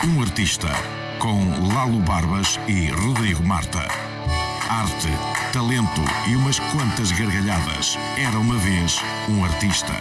Um artista, com Lalo Barbas e Rodrigo Marta. Arte, talento e umas quantas gargalhadas. Era uma vez um artista.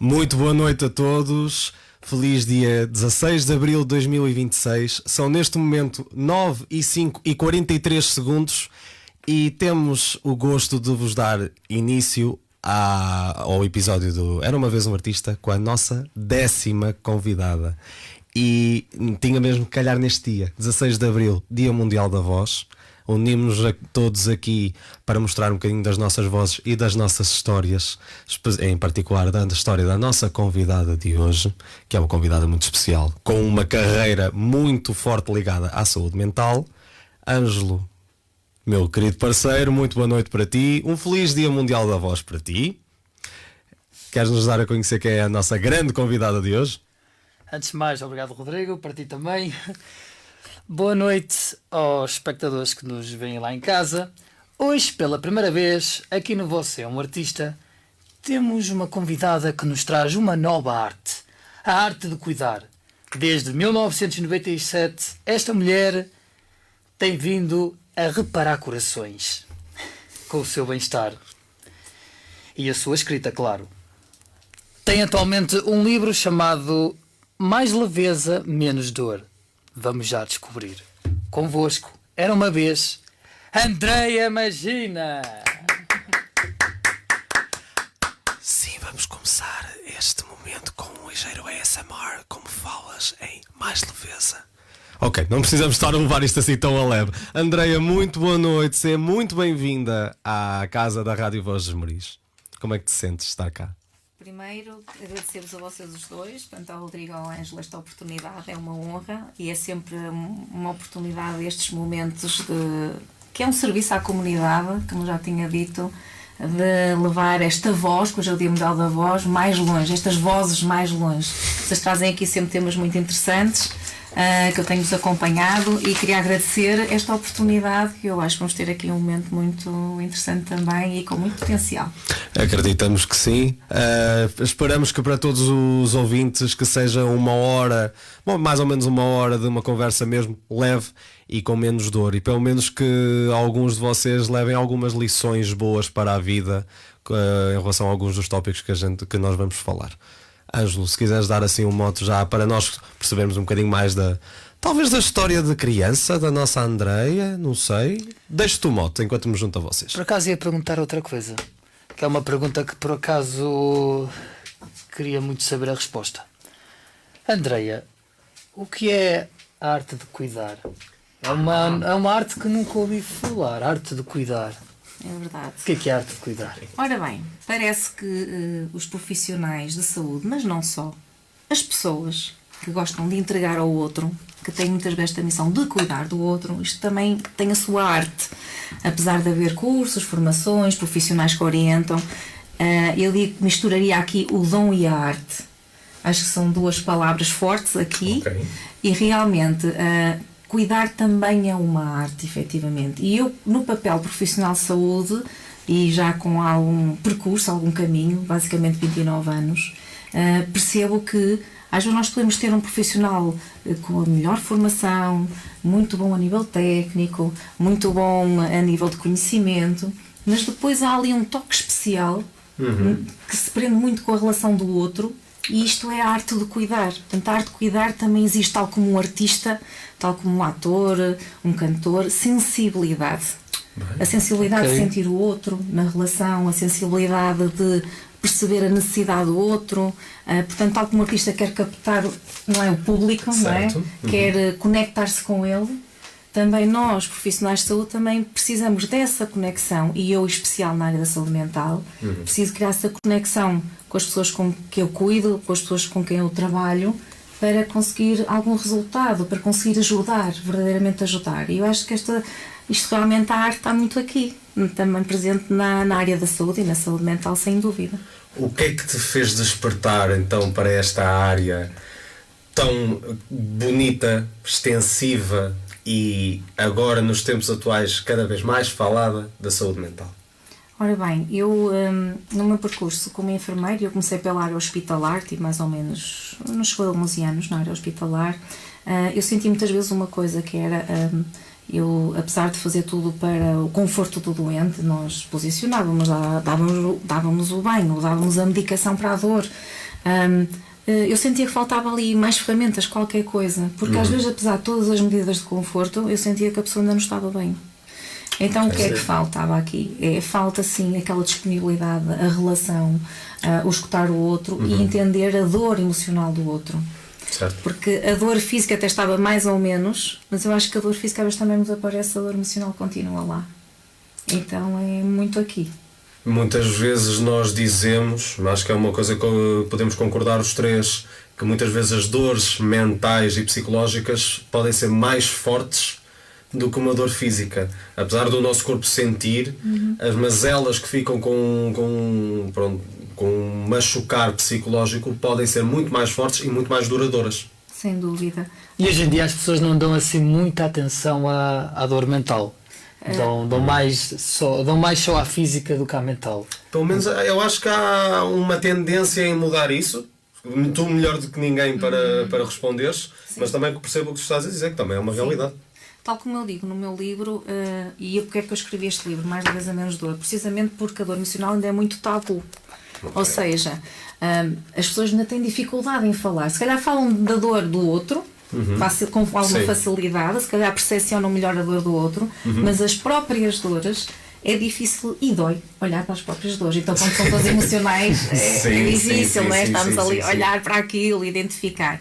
Muito boa noite a todos, feliz dia 16 de abril de 2026, são neste momento 9 e 5 e 43 segundos e temos o gosto de vos dar início ao episódio do Era uma vez um artista com a nossa 10ª convidada. E tinha mesmo que calhar neste dia, 16 de abril, Dia Mundial da Voz. Unimos-nos todos aqui para mostrar um bocadinho das nossas vozes e das nossas histórias, em particular da história da nossa convidada de hoje, que é uma convidada muito especial, com uma carreira muito forte ligada à saúde mental. Ângelo, meu querido parceiro, muito boa noite para ti, um feliz Dia Mundial da Voz para ti. Queres nos dar a conhecer quem é a nossa grande convidada de hoje? Antes de mais, obrigado Rodrigo, para ti também. Boa noite aos espectadores que nos veem lá em casa. Hoje, pela primeira vez, aqui no Você é um Artista, temos uma convidada que nos traz uma nova arte. A arte de cuidar. Desde 1997, esta mulher tem vindo a reparar corações com o seu bem-estar. E a sua escrita, claro. Tem atualmente um livro chamado Mais Leveza, Menos Dor. Vamos já descobrir. Convosco, era uma vez, Andreia Magina. Sim, vamos começar este momento com um ligeiro ASMR, como falas em mais leveza. Ok, não precisamos estar a levar isto assim tão a leve. Andreia, muito boa noite, seja muito bem-vinda à casa da Rádio Voz dos Moris. Como é que te sentes de estar cá? Primeiro, agradecer-vos a vocês os dois, tanto ao Rodrigo e ao Ângelo, esta oportunidade, é uma honra e é sempre uma oportunidade estes momentos que é um serviço à comunidade, como já tinha dito, de levar esta voz, que hoje é o Dia Mundial da Voz, mais longe, estas vozes mais longe. Vocês trazem aqui sempre temas muito interessantes, que eu tenho-vos acompanhado e queria agradecer esta oportunidade, que eu acho que vamos ter aqui um momento muito interessante também e com muito potencial. Acreditamos que sim. Esperamos que para todos os ouvintes que seja uma hora, bom, mais ou menos uma hora de uma conversa mesmo leve e com menos dor, e pelo menos que alguns de vocês levem algumas lições boas para a vida em relação a alguns dos tópicos que nós vamos falar. Ângelo, se quiseres dar assim um mote já para nós percebermos um bocadinho mais talvez da história de criança da nossa Andreia, não sei. Deixe-te o mote enquanto me junto a vocês. Por acaso ia perguntar outra coisa, que é uma pergunta que por acaso queria muito saber a resposta. Andreia, o que é a arte de cuidar? É uma arte que nunca ouvi falar, a arte de cuidar. É verdade. O que é a arte de cuidar? Ora bem, parece que os profissionais de saúde, mas não só, as pessoas que gostam de entregar ao outro, que têm muitas vezes esta missão de cuidar do outro, isto também tem a sua arte. Apesar de haver cursos, formações, profissionais que orientam, eu digo que misturaria aqui o dom e a arte. Acho que são duas palavras fortes aqui. Okay. E realmente cuidar também é uma arte, efetivamente. E eu, no papel profissional de saúde, e já com algum percurso, algum caminho, basicamente 29 anos, percebo que às vezes nós podemos ter um profissional com a melhor formação, muito bom a nível técnico, muito bom a nível de conhecimento, mas depois há ali um toque especial que se prende muito com a relação do outro. E isto é a arte de cuidar. Portanto, a arte de cuidar também existe tal como um artista, tal como um ator, um cantor, sensibilidade. A sensibilidade de sentir o outro na relação, a sensibilidade de perceber a necessidade do outro. Portanto, tal como um artista quer captar, não é, o público, não é? Quer conectar-se com ele. também nós, profissionais de saúde, também precisamos dessa conexão, e eu, em especial na área da saúde mental, preciso criar essa conexão com as pessoas com que eu cuido, com as pessoas com quem eu trabalho, para conseguir algum resultado, para conseguir ajudar, verdadeiramente ajudar. E eu acho que isto realmente, a arte está muito aqui, também presente na área da saúde e na saúde mental, sem dúvida. O que é que te fez despertar então para esta área tão bonita, extensiva e agora nos tempos atuais cada vez mais falada da saúde mental? Ora bem, eu no meu percurso como enfermeira, eu comecei pela área hospitalar, tive mais ou menos, não chegou a 11 anos na área hospitalar. Eu senti muitas vezes uma coisa que era, eu, apesar de fazer tudo para o conforto do doente, nós posicionávamos, dávamos o banho, dávamos a medicação para a dor. Eu sentia que faltava ali mais ferramentas, qualquer coisa, porque às vezes, apesar de todas as medidas de conforto, eu sentia que a pessoa ainda não estava bem. Então o que é que faltava aqui? Falta sim aquela disponibilidade, a relação, o escutar o outro e entender a dor emocional do outro. Certo. Porque a dor física até estava mais ou menos, mas eu acho que a dor física às vezes também nos aparece, a dor emocional continua lá. Então é muito aqui. Muitas vezes nós dizemos, acho que é uma coisa que podemos concordar os três, que muitas vezes as dores mentais e psicológicas podem ser mais fortes do que uma dor física. Apesar do nosso corpo sentir, as mazelas que ficam com um machucar psicológico podem ser muito mais fortes e muito mais duradouras. Sem dúvida. E hoje em dia as pessoas não dão assim muita atenção à dor mental. Dão mais só à física do que à mental. Pelo menos eu acho que há uma tendência em mudar isso. Tu melhor do que ninguém para responderes, mas também percebo o que tu estás a dizer, que também é uma realidade. Tal como eu digo no meu livro, e porque é que eu escrevi este livro, Mais de Vez a Menos Dor? Precisamente porque a dor emocional ainda é muito tabu. Okay. Ou seja, as pessoas ainda têm dificuldade em falar. Se calhar falam da dor do outro, com alguma facilidade, se calhar percepcionam melhor a dor do outro, mas as próprias dores é difícil e dói olhar para as próprias dores. Então, quando são dores emocionais, é difícil, não é? Estamos ali a olhar para aquilo, identificar.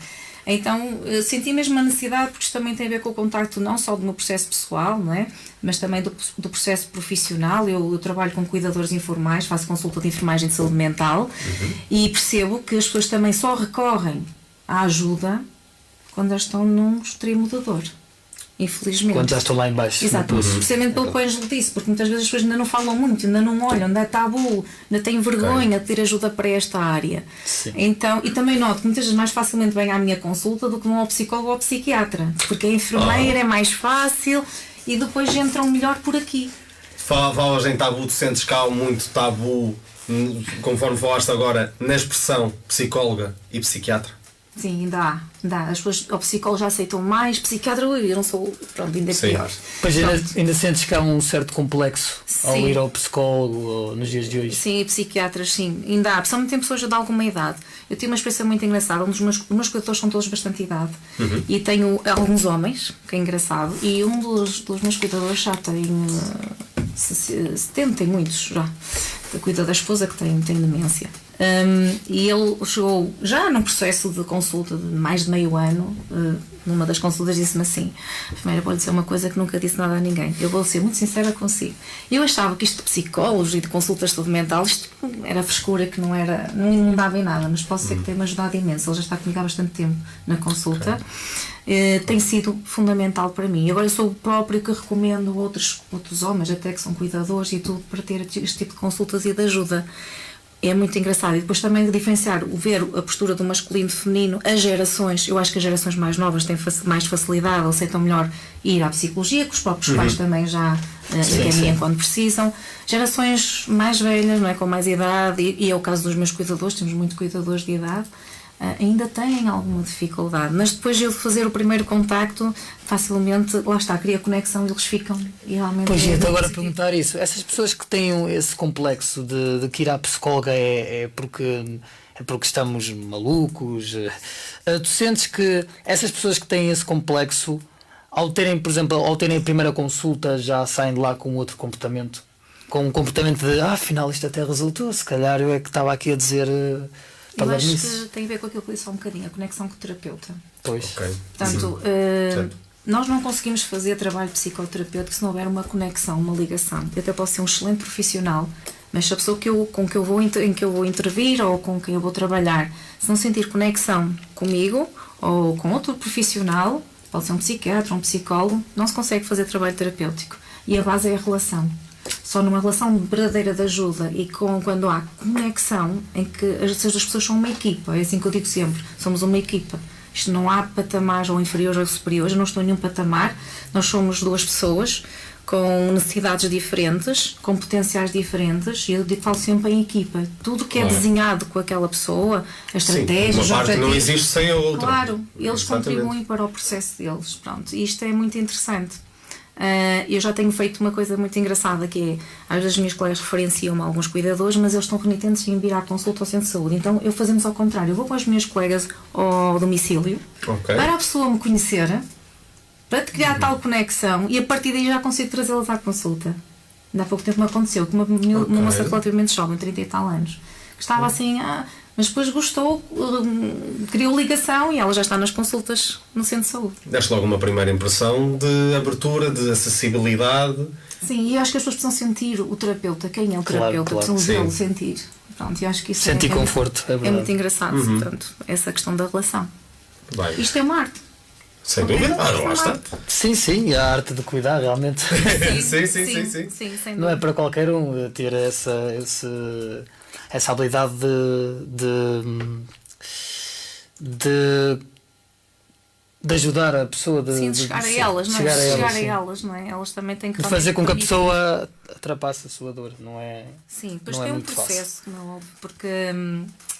Então, senti mesmo a necessidade, porque isto também tem a ver com o contacto não só do meu processo pessoal, não é? Mas também do processo profissional. Eu trabalho com cuidadores informais, faço consulta de enfermagem de saúde mental e percebo que as pessoas também só recorrem à ajuda quando já estão num extremo de dor. Infelizmente. Quando já estão lá em baixo. Exato, precisamente pelo que o Ângelo disse, porque muitas vezes as pessoas ainda não falam muito, ainda não olham, ainda é tabu, ainda têm vergonha de ter ajuda para esta área. Sim. Então, e também noto que muitas vezes mais facilmente vêm à minha consulta do que vão ao psicólogo ou ao psiquiatra, porque a enfermeira é mais fácil e depois entram melhor por aqui. Falas em tabu, tu sentes que há muito tabu, conforme falaste agora, na expressão psicóloga e psiquiatra? Sim, ainda há. As pessoas ao psicólogo já aceitam mais, psiquiatra eu não sou, pronto, ainda é pior. Pois ainda sentes que há um certo complexo ao ir ao psicólogo nos dias de hoje? Sim, psiquiatras, sim, ainda há. Principalmente tem pessoas de alguma idade. Eu tive uma experiência muito engraçada, os meus cuidadores são todos bastante idade e tenho alguns homens, que é engraçado, e um dos meus cuidadores já tem 70, tem muitos já, cuida da esposa que tem demência. E ele chegou já num processo de consulta de mais de meio ano. Numa das consultas disse-me assim: enfermeira, vou-lhe dizer uma coisa que nunca disse nada a ninguém, eu vou ser muito sincera consigo. Eu achava que isto de psicólogos e de consultas de saúde mental, isto era frescura, que não dava em nada, mas posso dizer que tem-me ajudado imenso. Ele já está comigo há bastante tempo na consulta. Tem sido fundamental para mim. Agora eu sou o próprio que recomendo outros homens, até que são cuidadores e tudo, para ter este tipo de consultas e de ajuda. É muito engraçado. E depois também diferenciar, ver a postura do masculino e do feminino, as gerações. Eu acho que as gerações mais novas têm mais facilidade, aceitam melhor ir à psicologia, que os próprios pais também já encaminham quando precisam. Gerações mais velhas, não é, com mais idade, e é o caso dos meus cuidadores, temos muitos cuidadores de idade, ainda têm alguma dificuldade, mas depois de eu fazer o primeiro contacto, facilmente, lá está, cria conexão e eles ficam e realmente... Pois é, agora perguntar isso, essas pessoas que têm esse complexo de que ir à psicóloga é porque estamos malucos, tu sentes que essas pessoas que têm esse complexo, ao terem, por exemplo, ao terem a primeira consulta, já saem de lá com outro comportamento, com um comportamento de, afinal isto até resultou, se calhar eu é que estava aqui a dizer... Eu acho que tem a ver com aquilo que eu disse há um bocadinho, a conexão com o terapeuta. Pois. Okay. Portanto, nós não conseguimos fazer trabalho psicoterapêutico se não houver uma conexão, uma ligação. Eu até posso ser um excelente profissional, mas se a pessoa em que eu vou intervir ou com quem eu vou trabalhar, se não sentir conexão comigo ou com outro profissional, pode ser um psiquiatra, um psicólogo, não se consegue fazer trabalho terapêutico. E a base é a relação. Só numa relação verdadeira de ajuda e quando há conexão, em que as pessoas são uma equipa, é assim que eu digo sempre, somos uma equipa. Isto não há patamares ou inferiores ou superiores, eu não estou em nenhum patamar, nós somos duas pessoas com necessidades diferentes, com potenciais diferentes, e eu falo sempre em equipa. Tudo que é desenhado com aquela pessoa, a estratégia, uma parte não existe sem a outra. Claro, eles Exatamente. contribuem para o processo deles. Pronto, e isto é muito interessante. Eu já tenho feito uma coisa muito engraçada, que é, às vezes as minhas colegas referenciam-me a alguns cuidadores, mas eles estão renitentes em vir à consulta ao centro de saúde. Então eu fazemos ao contrário, eu vou com as minhas colegas ao domicílio, para a pessoa me conhecer, para te criar tal conexão, e a partir daí já consigo trazê-las à consulta. Ainda há pouco tempo me aconteceu que uma moça relativamente jovem, 30 e tal anos, que estava assim, mas depois gostou, criou ligação e ela já está nas consultas no centro de saúde. Deste logo uma primeira impressão de abertura, de acessibilidade. Sim, e eu acho que as pessoas precisam sentir o terapeuta, quem é o terapeuta, precisam vê-lo, sentir. Pronto, eu acho que isso sentir conforto, é muito engraçado, portanto, essa questão da relação. Bem, Isto é uma arte. sem dúvida, lá está. Sim, a arte de cuidar realmente. Sim. Sem Não é dúvida. para qualquer um ter essa habilidade de ajudar a pessoa, Sim, de chegar a elas, não é? chegar a elas, Chegar a sim. elas, não é? Elas também têm que De fazer com que a pessoa ultrapasse a sua dor, não é? Sim, depois não é tem um muito processo, como é óbvio, porque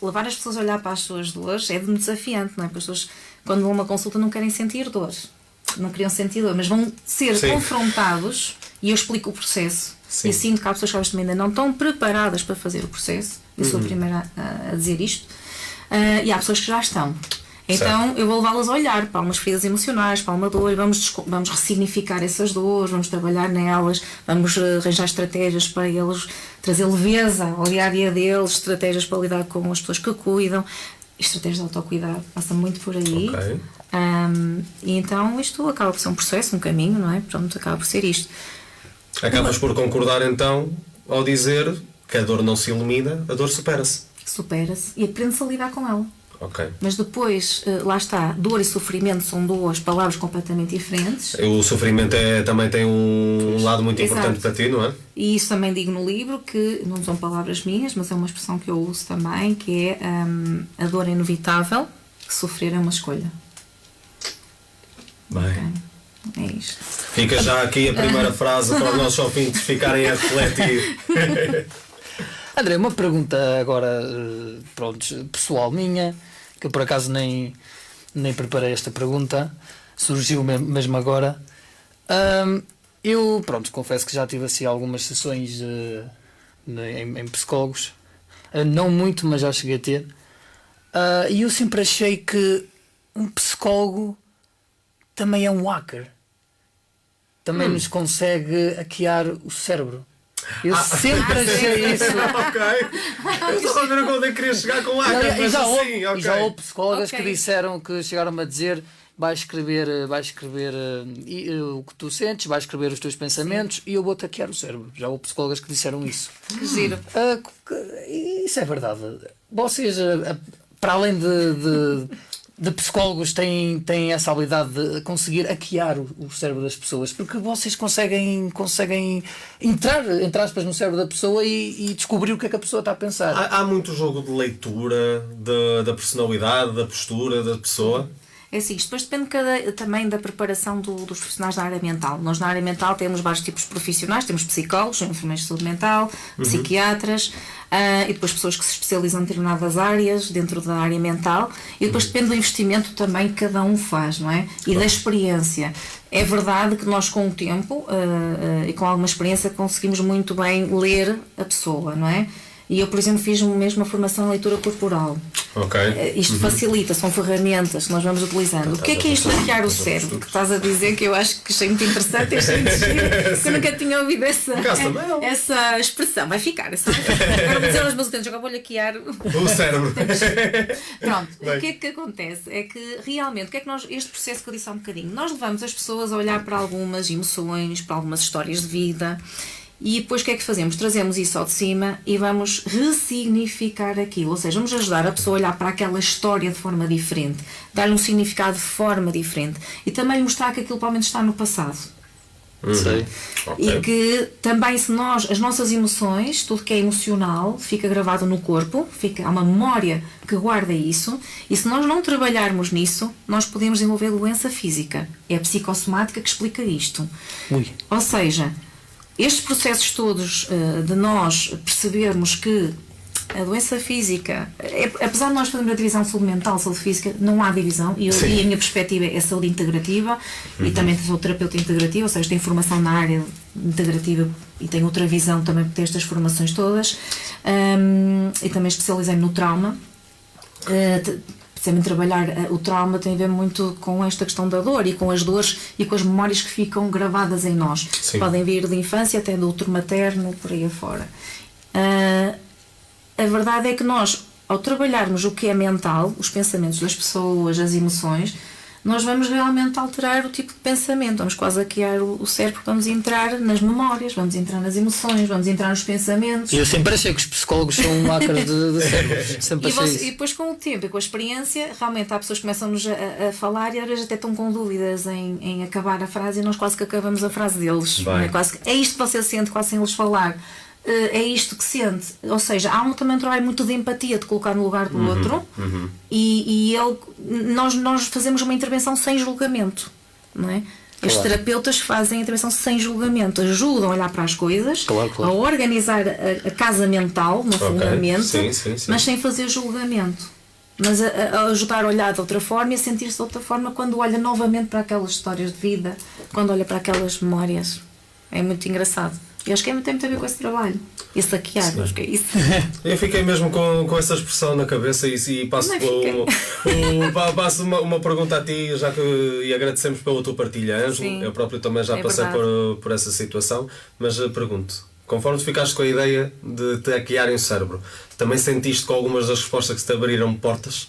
levar as pessoas a olhar para as suas dores é muito desafiante, não é? Porque as pessoas, quando vão a uma consulta, não querem sentir dor, não queriam sentir dor, mas vão ser confrontados e eu explico o processo. Sim. E sinto que há pessoas que às vezes ainda não estão preparadas para fazer o processo, eu sou a primeira a dizer isto, e há pessoas que já estão. Então eu vou levá-las a olhar para umas feridas emocionais, para uma dor, e vamos ressignificar essas dores, vamos trabalhar nelas, vamos arranjar estratégias para eles trazer leveza ao dia-a-dia deles, estratégias para lidar com as pessoas que cuidam, estratégias de autocuidado, passa muito por aí. Ok. E então isto acaba por ser um processo, um caminho, não é? Pronto, acaba por ser isto. Acabas por concordar então ao dizer que a dor não se elimina, a dor supera-se. Supera-se e aprende-se a lidar com ela. Ok. Mas depois, lá está, dor e sofrimento são duas palavras completamente diferentes. O sofrimento também tem um lado muito importante para ti, não é? E isso também digo no livro, que não são palavras minhas, mas é uma expressão que eu uso também, que é a dor é inevitável, sofrer é uma escolha. Bem. Okay. É isto. Fica já aqui a primeira frase para os nossos ouvintes ficarem a refletir. André, uma pergunta agora, pronto, pessoal minha, que eu por acaso nem preparei esta pergunta, surgiu mesmo agora. Eu, pronto, confesso que já tive assim algumas sessões em psicólogos, não muito, mas já cheguei a ter, e eu sempre achei que um psicólogo também é um hacker, também nos consegue hackear o cérebro. Eu sempre achei isso. Ok. Eu estava a ver onde é que queria chegar com hacker, E mas já assim, ok. e já houve psicólogas Ok. que disseram, que chegaram-me a dizer: vais escrever o que tu sentes, vais escrever os teus pensamentos e eu vou hackear o cérebro. Já houve psicólogas que disseram isso. Que giro. Isso é verdade. Vocês, para além de psicólogos, têm essa habilidade de conseguir hackear o cérebro das pessoas, porque vocês conseguem entrar, entre aspas, no cérebro da pessoa e descobrir o que é que a pessoa está a pensar. Há muito jogo de leitura da personalidade, da postura da pessoa. É assim, isto depois depende também da preparação dos profissionais da área mental. Nós na área mental temos vários tipos de profissionais, temos psicólogos, enfermeiros de saúde mental, psiquiatras, e depois pessoas que se especializam em determinadas áreas dentro da área mental, e depois depende do investimento também que cada um faz, não é? E da experiência. É verdade que nós com o tempo e com alguma experiência conseguimos muito bem ler a pessoa, não é? E eu, por exemplo, fiz mesmo uma formação em leitura corporal. Ok. Isto facilita, são ferramentas que nós vamos utilizando. O que é isto de hackear o cérebro? Que estás a dizer que eu acho que achei muito interessante, achei muito giro, que eu nunca tinha ouvido essa expressão. Vai ficar. Agora vou dizer aos meus utentes, agora vou hackear O cérebro. Pronto, o que é que acontece? É que realmente, o que é que este processo que eu disse há um bocadinho, nós levamos as pessoas a olhar para algumas emoções, para algumas histórias de vida. E depois o que é que fazemos? Trazemos isso ao de cima e vamos ressignificar aquilo. Ou seja, vamos ajudar a pessoa a olhar para aquela história de forma diferente, dar-lhe um significado de forma diferente e também mostrar que aquilo provavelmente está no passado. Sei. E que também as nossas emoções, tudo que é emocional, fica gravado no corpo, há uma memória que guarda isso, e se nós não trabalharmos nisso, nós podemos desenvolver doença física. É a psicossomática que explica isto. Ou seja, estes processos todos de nós percebermos que a doença física, apesar de nós fazermos a divisão saúde mental, saúde física, não há divisão, e a minha perspectiva é saúde integrativa, e também sou terapeuta integrativa, ou seja, tenho formação na área integrativa e tenho outra visão também por ter estas formações todas, e também especializei-me no trauma. Precisamente trabalhar o trauma tem a ver muito com esta questão da dor e com as dores e com as memórias que ficam gravadas em nós. Sim. Podem vir de infância até do útero materno, por aí afora. A verdade é que nós, ao trabalharmos o que é mental, os pensamentos das pessoas, as emoções, nós vamos realmente alterar o tipo de pensamento, vamos quase hackear o cérebro, vamos entrar nas memórias, vamos entrar nas emoções, vamos entrar nos pensamentos. E eu sempre achei que os psicólogos são hackers de cérebros. Sempre achei isso. E depois com o tempo e com a experiência, realmente há pessoas que começam-nos a falar e às vezes até estão com dúvidas em acabar a frase e nós quase que acabamos a frase deles. Não é? Quase que, é isto que você sente quase sem eles falar. É isto que sente, ou seja, há também um trabalho muito de empatia, de colocar no lugar do outro, e nós fazemos uma intervenção sem julgamento, não é? Os terapeutas fazem a intervenção sem julgamento, ajudam a olhar para as coisas, a organizar a casa mental, no fundamento, sim. mas sem fazer julgamento, mas a ajudar a olhar de outra forma e a sentir-se de outra forma quando olha novamente para aquelas histórias de vida, quando olha para aquelas memórias. É muito engraçado. Eu acho que tem muito a ver com esse trabalho. E saquear, acho que é isso. Eu fiquei mesmo com essa expressão na cabeça e passo, passo uma pergunta a ti, já que e agradecemos pela tua partilha, Ângelo. Eu próprio também já passei por essa situação, mas pergunto, conforme tu ficaste com a ideia de te hackearem o cérebro, também sentiste com algumas das respostas que se te abriram portas?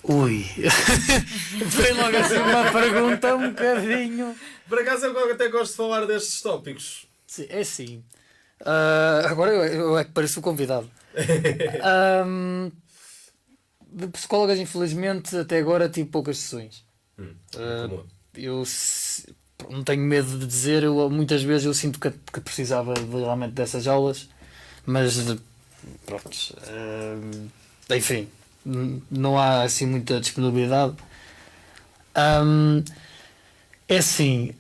Ui, foi logo assim uma pergunta um bocadinho. Por acaso eu até gosto de falar destes tópicos. Sim, é sim. Agora eu é que pareço o convidado. De psicólogas, infelizmente, até agora tive poucas sessões. Eu não tenho medo de dizer, muitas vezes eu sinto que precisava realmente dessas aulas, mas pronto, enfim, não há assim muita disponibilidade. É assim,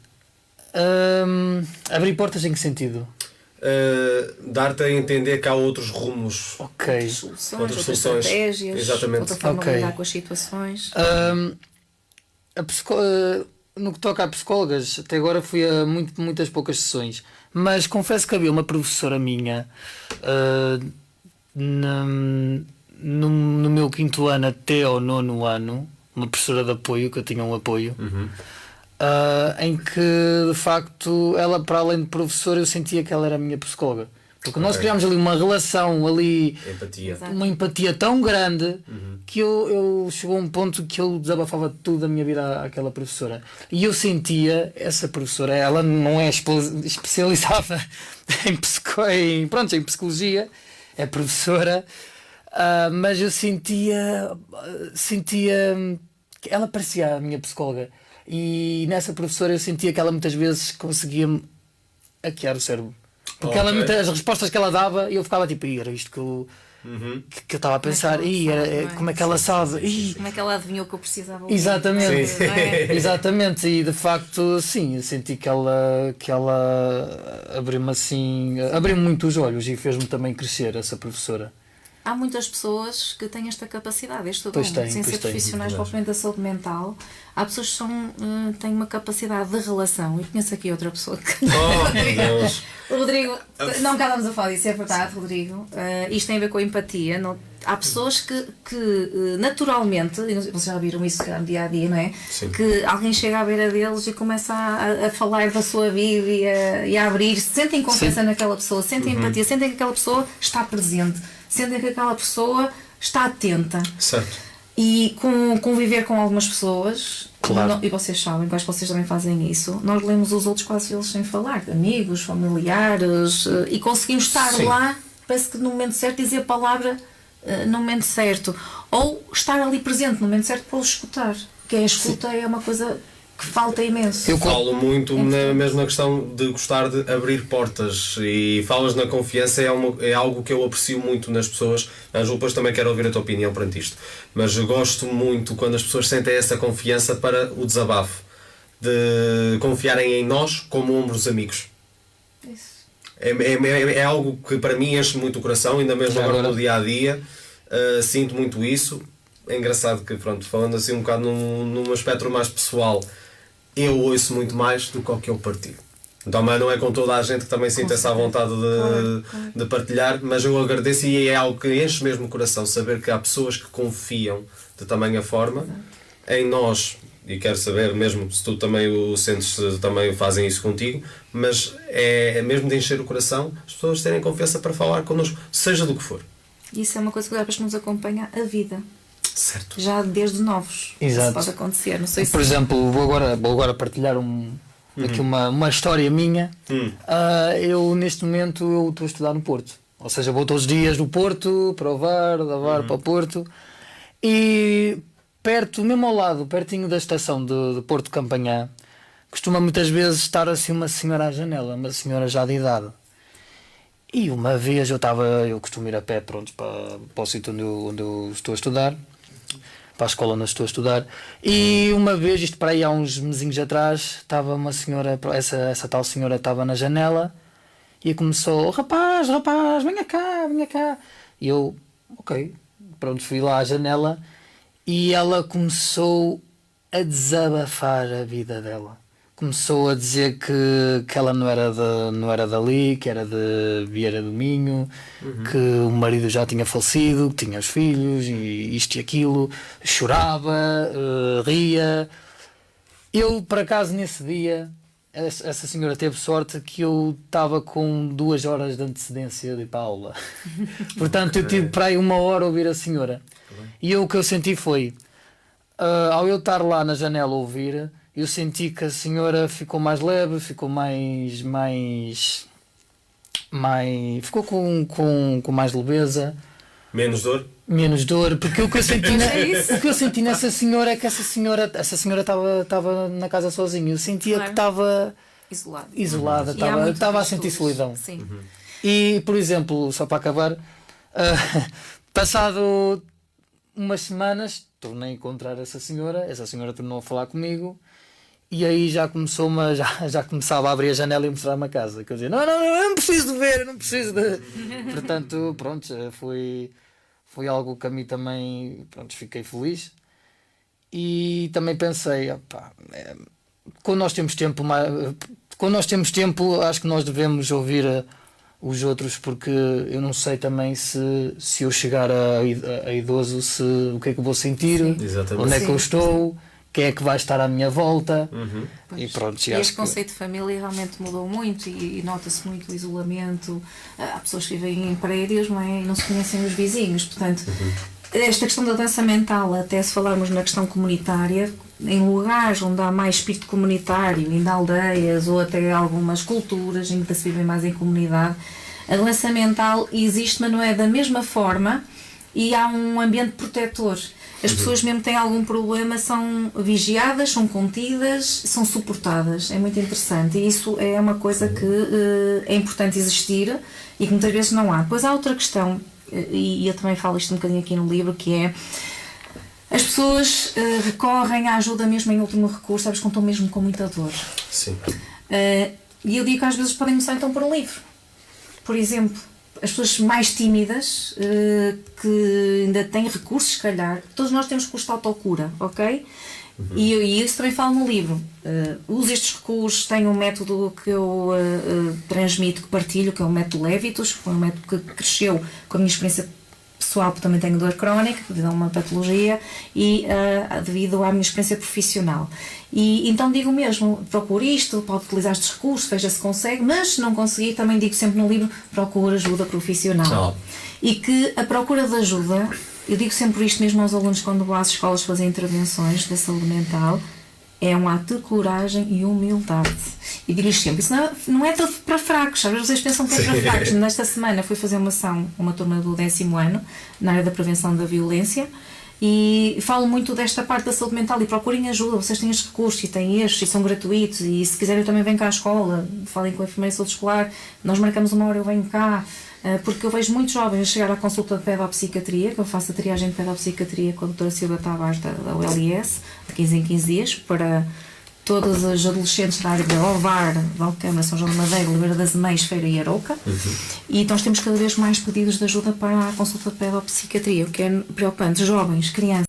abrir portas em que sentido? Dar-te a entender que há outros rumos. Ok. Outras soluções, estratégias, exatamente. outra forma de lidar com as situações. No que toca a psicólogas, até agora fui a muitas poucas sessões, mas confesso que havia uma professora minha no meu 5º ano até ao 9º ano, uma professora de apoio, que eu tinha um apoio, em que de facto ela, para além de professora, eu sentia que ela era a minha psicóloga, porque nós criámos ali uma relação ali, uma empatia tão grande que eu chegou a um ponto que eu desabafava tudo da minha vida àquela professora, e eu sentia essa professora, ela não é especializada em psicologia, é professora, mas eu sentia que ela parecia a minha psicóloga. E nessa professora eu sentia que ela muitas vezes conseguia-me hackear o cérebro. Porque ela, as respostas que ela dava, eu ficava tipo, era isto que eu estava a pensar, como é que ela sabe? Como é que ela adivinhou que eu precisava ouvir? Exatamente, exatamente, e de facto, sim, eu senti que ela abriu-me muito os olhos e fez-me também crescer, essa professora. há muitas pessoas que têm esta capacidade, este dom, sem ser profissionais propriamente da saúde mental. Há pessoas que têm uma capacidade de relação. Eu conheço aqui outra pessoa que... Deus. O Rodrigo, não estávamos a falar disso, é verdade, Rodrigo. Isto tem a ver com a empatia. Há pessoas que naturalmente, vocês já viram isso no dia a dia, não é? Sim. Que alguém chega à beira deles e começa a falar da sua vida e a abrir-se, sentem confiança naquela pessoa, sentem empatia, sentem que aquela pessoa está presente, sentem que aquela pessoa está atenta. Certo. E conviver com algumas pessoas, claro. E vocês sabem, acho que vocês também fazem isso, nós lemos os outros quase eles sem falar, amigos, familiares, e conseguimos estar lá, parece que no momento certo dizer a palavra no momento certo, ou estar ali presente no momento certo para os escutar, que a escuta é uma coisa que falta imenso. Eu falo muito mesmo na questão de gostar de abrir portas, e falas na confiança, é algo que eu aprecio muito nas pessoas. Ângelo, depois também quero ouvir a tua opinião perante isto, mas eu gosto muito quando as pessoas sentem essa confiança para o desabafo, de confiarem em nós como ombros amigos. Isso. É algo que para mim enche muito o coração, ainda mesmo agora no dia a dia, sinto muito isso. É engraçado que, pronto, falando assim um bocado num aspecto mais pessoal, eu ouço muito mais do que o que eu partilho. Então, mas não é com toda a gente que também sinto essa vontade de partilhar, mas eu agradeço, e é algo que enche mesmo o coração, saber que há pessoas que confiam de tamanha forma em nós, e quero saber mesmo se tu também o sentes, se também fazem isso contigo, mas é mesmo de encher o coração, as pessoas terem confiança para falar connosco, seja do que for. Isso é uma coisa que nos acompanha a vida. Certo. Já desde novos. Exato. Isso pode acontecer. Não sei se... Por exemplo, vou agora partilhar aqui uma história minha. Eu neste momento estou a estudar no Porto. Ou seja, vou todos os dias do Porto para o VAR, da VAR para o Porto. E mesmo ao lado, pertinho da estação de Porto de Campanhã, costuma muitas vezes estar assim uma senhora à janela, uma senhora já de idade. E uma vez eu costumo ir a pé, pronto, para o sítio onde eu estou a estudar, para a escola onde eu estou a estudar, e uma vez, isto para aí há uns mesinhos atrás, estava uma senhora, essa tal senhora estava na janela e começou: rapaz, venha cá. E eu, ok, pronto, fui lá à janela e ela começou a desabafar a vida dela. Começou a dizer que ela não era dali, que era de Vieira do Minho, que o marido já tinha falecido, que tinha os filhos e isto e aquilo, chorava, ria. Eu, por acaso, nesse dia, essa senhora teve sorte que eu estava com 2 horas de antecedência de ir para a aula. Portanto, eu tive para aí 1 hora a ouvir a senhora. E o que eu senti foi, ao eu estar lá na janela a ouvir, eu senti que a senhora ficou mais leve, ficou ficou com mais leveza. Menos dor, porque o que eu senti nessa senhora é que essa senhora estava na casa sozinha. Eu sentia que estava isolada, estava a sentir solidão. Sim. E, por exemplo, só para acabar, passado umas semanas tornei a encontrar essa senhora tornou a falar comigo. E aí já começava a abrir a janela e mostrar-me a casa. Que eu dizia, não preciso de ver, não preciso de... Portanto, pronto, foi algo que a mim também, pronto, fiquei feliz. E também pensei, quando nós temos tempo, acho que nós devemos ouvir os outros, porque eu não sei também se eu chegar a idoso, o que é que eu vou sentir, onde é que eu estou, quem é que vai estar à minha volta. E pronto, e este conceito de família realmente mudou muito, e nota-se muito o isolamento. Há pessoas que vivem em prédios, não é? E não se conhecem os vizinhos, portanto esta questão da doença mental, até se falarmos na questão comunitária, em lugares onde há mais espírito comunitário, em aldeias ou até algumas culturas em que se vivem mais em comunidade, a doença mental existe, mas não é da mesma forma, e há um ambiente protetor. As pessoas, mesmo que têm algum problema, são vigiadas, são contidas, são suportadas. É muito interessante, e isso é uma coisa que é importante existir e que muitas vezes não há. Depois há outra questão, e eu também falo isto um bocadinho aqui no livro, que é: as pessoas recorrem à ajuda mesmo em último recurso, sabes, quando estão mesmo com muita dor. Sim. E eu digo que às vezes podem começar então por um livro. Por exemplo, as pessoas mais tímidas, que ainda têm recursos, se calhar, todos nós temos recursos de autocura, ok? E isso também falo no livro. Uso estes recursos, tenho um método que eu transmito, que partilho, que é o método Levitus, que foi um método que cresceu com a minha experiência pessoal, porque também tenho dor crónica, devido a uma patologia, e devido à minha experiência profissional. E então digo mesmo, procure isto, pode utilizar estes recursos, veja se consegue, mas se não conseguir, também digo sempre no livro, procure ajuda profissional. E que a procura de ajuda, eu digo sempre isto mesmo aos alunos quando vou às escolas fazer intervenções da saúde mental, é um ato de coragem e humildade. E digo-lhes sempre, isso não é para fracos, às vezes vocês pensam que é para fracos. Nesta semana fui fazer uma ação, uma turma do 10º ano, na área da prevenção da violência, e falo muito desta parte da saúde mental, e procurem ajuda, vocês têm estes recursos e têm estes, e são gratuitos, e se quiserem eu também venho cá à escola, falem com a enfermeira de saúde escolar, nós marcamos uma hora, eu venho cá, porque eu vejo muitos jovens a chegar à consulta de pedopsiquiatria, que eu faço a triagem de pedopsiquiatria com a doutora Silvia Tavares da ULS, de 15 em 15 dias, para todos os adolescentes da área de Ovar, de Alcâmara, São João de Madeira, Oliveira das Meias, Feira e Arouca. E nós temos cada vez mais pedidos de ajuda para a consulta de pedopsiquiatria, o que é preocupante. Jovens, crianças.